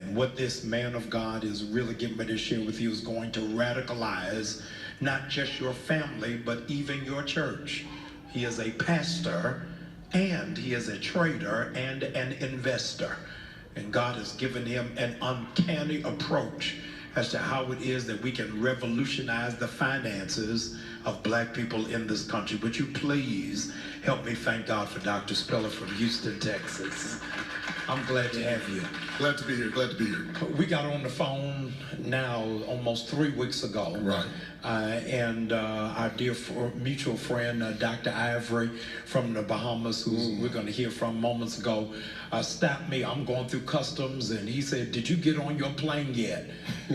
What this man of God is really getting ready to share with you is going to radicalize not just your family, but even your church. He is a pastor, and he is a trader and an investor. And God has given him an uncanny approach as to how it is that we can revolutionize the finances of black people in this country. Would you please help me thank God for Dr. Speller from Houston, Texas. I'm glad to have you. Glad to be here, glad to be here. We got on the phone now almost 3 weeks ago. Right. And our dear mutual friend, Dr. Ivory from the Bahamas, who we're going to hear from moments ago, stopped me. I'm going through customs, and he said, "Did you get on your plane yet?"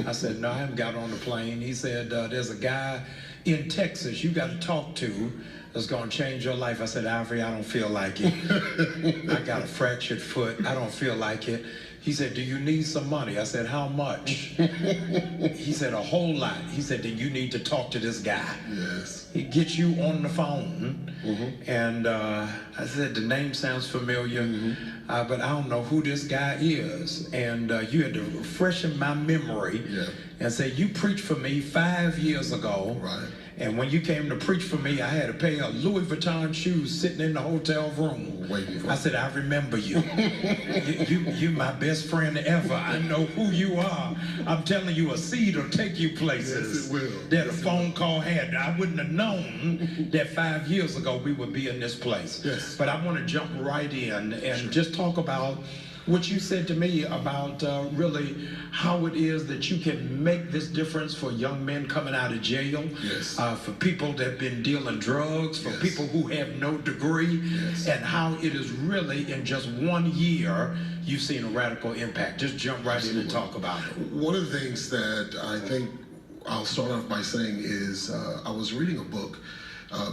I said, "No, I haven't got on the plane." He said, "There's a guy in Texas you got to talk to that's going to change your life." I said, "Ivory, I don't feel like it. I got a fractured foot. I don't feel like it." He said, "Do you need some money?" I said, "How much?" He said, "A whole lot." He said, "Then you need to talk to this guy." Yes. He gets you on the phone. And I said, "The name sounds familiar, but I don't know who this guy is." And you had to freshen my memory and say, "You preached for me 5 years ago." Right. And when you came to preach for me, I had a pair of Louis Vuitton shoes sitting in the hotel room. Waiting for I said, "I remember you. you my best friend ever. I know who you are. I'm telling you, a seed will take you places." Yes, it will. That a phone call had. I wouldn't have known that 5 years ago we would be in this place. Yes. But I want to jump right in and just talk about what you said to me about really how it is that you can make this difference for young men coming out of jail, Yes. For people that have been dealing drugs, for Yes. people who have no degree, Yes. and how it is really in just 1 year you've seen a radical impact. Just jump right in and talk about it. One of the things that I think I'll start off by saying is I was reading a book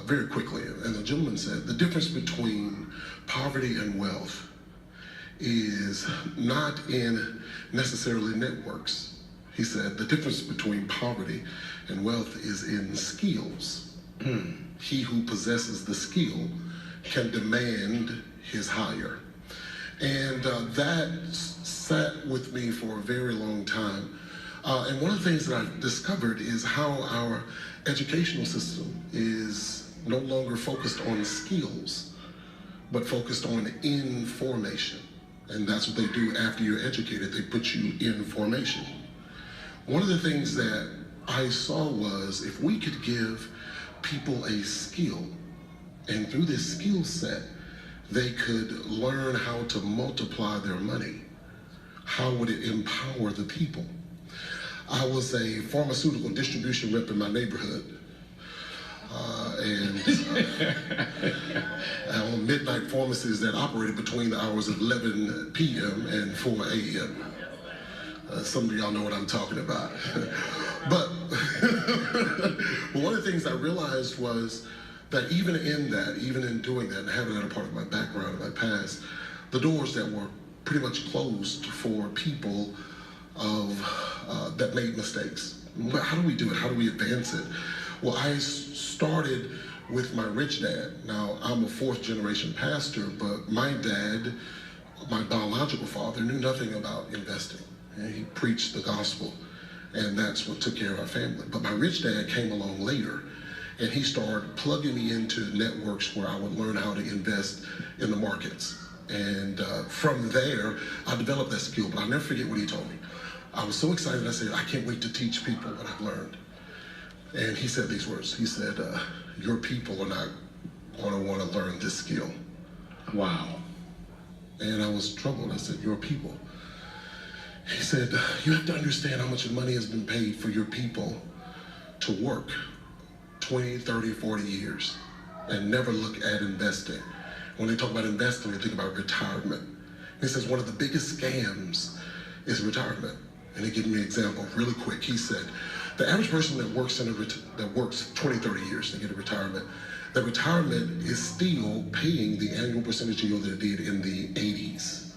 very quickly, and the gentleman said the difference between poverty and wealth is not in necessarily networks. He said the difference between poverty and wealth is in skills. He who possesses the skill can demand his hire. And that sat with me for a very long time. And one of the things that I've discovered is how our educational system is no longer focused on skills, but focused on information. And that's what they do after you're educated. They put you in formation. One of the things that I saw was if we could give people a skill, and through this skill set, they could learn how to multiply their money, how would it empower the people? I was a pharmaceutical distribution rep in my neighborhood. On midnight pharmacies that operated between the hours of 11 p.m. and 4 a.m. Some of y'all know what I'm talking about. But one of the things I realized was that even in doing that, and having that a part of my background and my past, the doors that were pretty much closed for people that made mistakes. How do we do it? How do we advance it? Well, I started with my rich dad. Now, I'm a fourth generation pastor, but my dad, my biological father, knew nothing about investing. And he preached the gospel, and that's what took care of our family. But my rich dad came along later, and he started plugging me into networks where I would learn how to invest in the markets. And from there, I developed that skill, but I'll never forget what he told me. I was so excited, I said, "I can't wait to teach people what I've learned." And he said these words. He said, "Your people are not going to want to learn this skill." Wow. And I was troubled. I said, "Your people." He said, "You have to understand how much money has been paid for your people to work 20, 30, 40 years and never look at investing. When they talk about investing, they think about retirement." He says one of the biggest scams is retirement. And he gave me an example really quick. He said, the average person that works 20, 30 years to get a retirement, the retirement is still paying the annual percentage yield that it did in the 80s.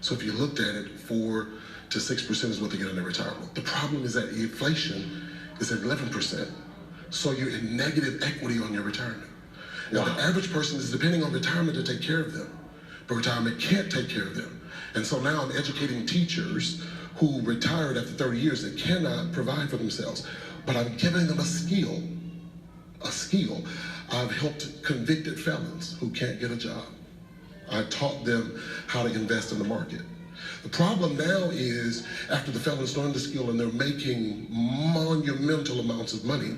So if you looked at it, 4 to 6% is what they get in their retirement. The problem is that inflation is at 11%. So you're in negative equity on your retirement. Now the average person is depending on retirement to take care of them. but retirement can't take care of them. And so now I'm educating teachers who retired after 30 years that cannot provide for themselves, but I'm giving them a skill. I've helped convicted felons who can't get a job. I taught them how to invest in the market. The problem now is, after the felons learn the skill and they're making monumental amounts of money,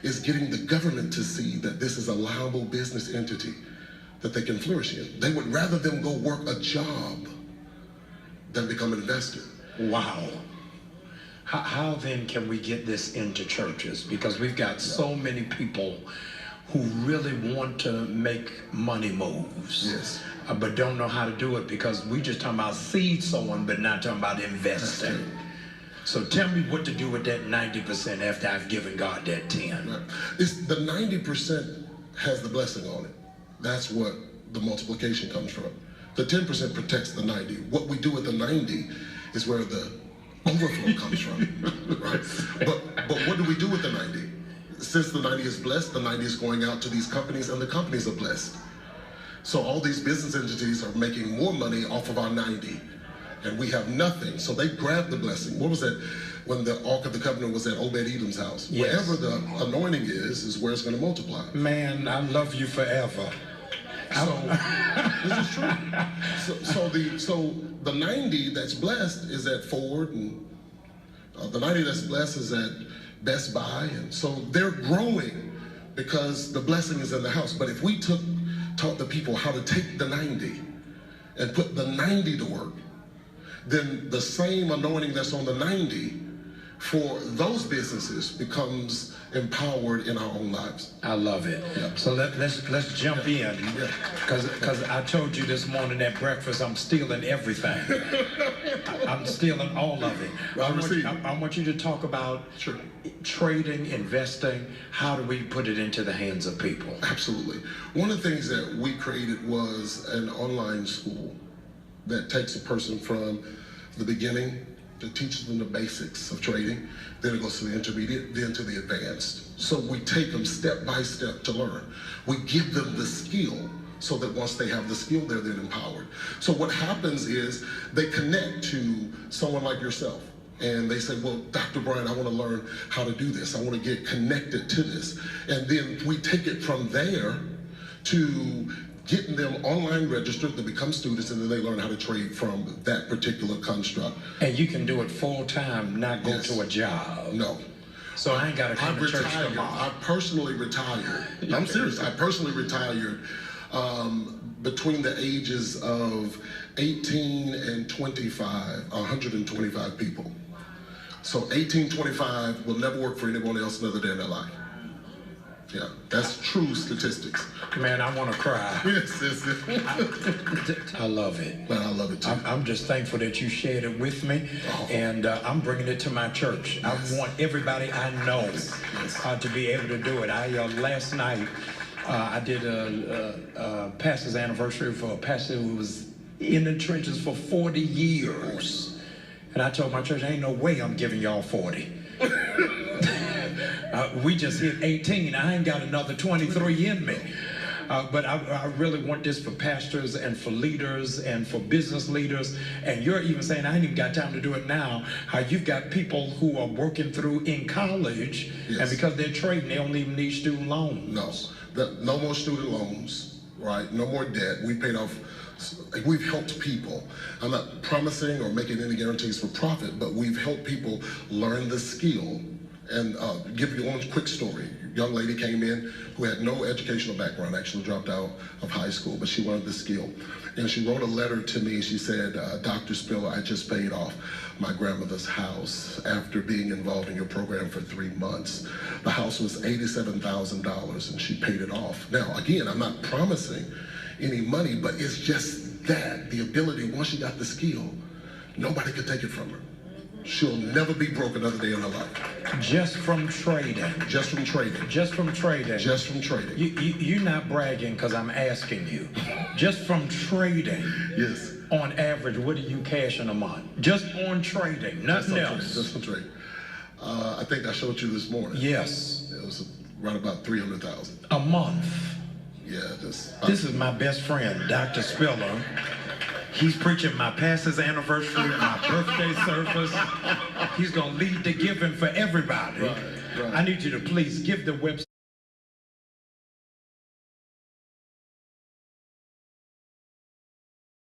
is getting the government to see that this is a liable business entity that they can flourish in. They would rather them go work a job than become an investor. Wow. How then can we get this into churches? Because we've got so many people who really want to make money moves, Yes. But don't know how to do it, because we just talking about seed sowing, but not talking about investing. So tell me what to do with that 90% after I've given God that 10. Right. The 90% has the blessing on it. That's what the multiplication comes from. The 10% protects the 90. What we do with the 90 is where the overflow comes from, right? But what do we do with the 90? Since the 90 is blessed, the 90 is going out to these companies, and the companies are blessed. So all these business entities are making more money off of our 90, and we have nothing. So they grab the blessing. What was that? When the Ark of the Covenant was at Obed-Edom's house. Yes. Wherever the anointing is where it's going to multiply. Man, I love you forever. So this is true. So the 90 that's blessed is at Ford, and the 90 that's blessed is at Best Buy, and so they're growing because the blessing is in the house. But if we taught the people how to take the 90 and put the 90 to work, then the same anointing that's on the 90 for those businesses becomes empowered in our own lives. I love it. Yeah. So let's jump in, because I told you this morning at breakfast, I'm stealing everything. I'm stealing all of it. I want you to talk about trading, investing. How do we put it into the hands of people? Absolutely. One of the things that we created was an online school that takes a person from the beginning, that teaches them the basics of trading, then it goes to the intermediate, then to the advanced. So we take them step by step to learn. We give them the skill so that once they have the skill, they're then empowered. So what happens is they connect to someone like yourself, and they say, well, Dr. Bryant, I want to learn how to do this. I want to get connected to this. And then we take it from there to getting them online registered to become students, and then they learn how to trade from that particular construct. And you can do it full time, not go to a job. No. So I ain't got to come to church tomorrow. I personally retired. I'm serious. I personally retired between the ages of 18 and 25, 125 people. So 18, 25 will never work for anyone else another day in their life. Yeah, that's true statistics. Man, I want to cry. Yes. I love it. Man, I love it too. I'm just thankful that you shared it with me, and I'm bringing it to my church. Yes. I want everybody I know to be able to do it. Last night, I did a pastor's anniversary for a pastor who was in the trenches for 40 years. And I told my church, ain't no way I'm giving y'all 40. We just hit 18. I ain't got another 23 in me. But I really want this for pastors and for leaders and for business leaders. And you're even saying, I ain't even got time to do it now. How you've got people who are working through in college, and because they're trading, they don't even need student loans. No more student loans, right? No more debt. We paid off. We've helped people. I'm not promising or making any guarantees for profit, but we've helped people learn the skill. And give you one quick story. A young lady came in who had no educational background, actually dropped out of high school, but she learned the skill. And she wrote a letter to me. She said, Dr. Spiller, I just paid off my grandmother's house after being involved in your program for 3 months. The house was $87,000 and she paid it off. Now, again, I'm not promising any money, but it's just that, the ability, once she got the skill, nobody could take it from her. She'll never be broke another day in her life. Just from trading. Just from trading. Just from trading. Just from trading. You're not bragging because I'm asking you. Just from trading. Yes. On average, what do you cash in a month? Just on trading, nothing else. Just on trading. I think I showed you this morning. Yes. It was around about 300,000 a month. Yeah, this. This is my best friend, Dr. Spiller. He's preaching my pastor's anniversary, my birthday service. He's going to lead the giving for everybody. Right. I need you to please give the website.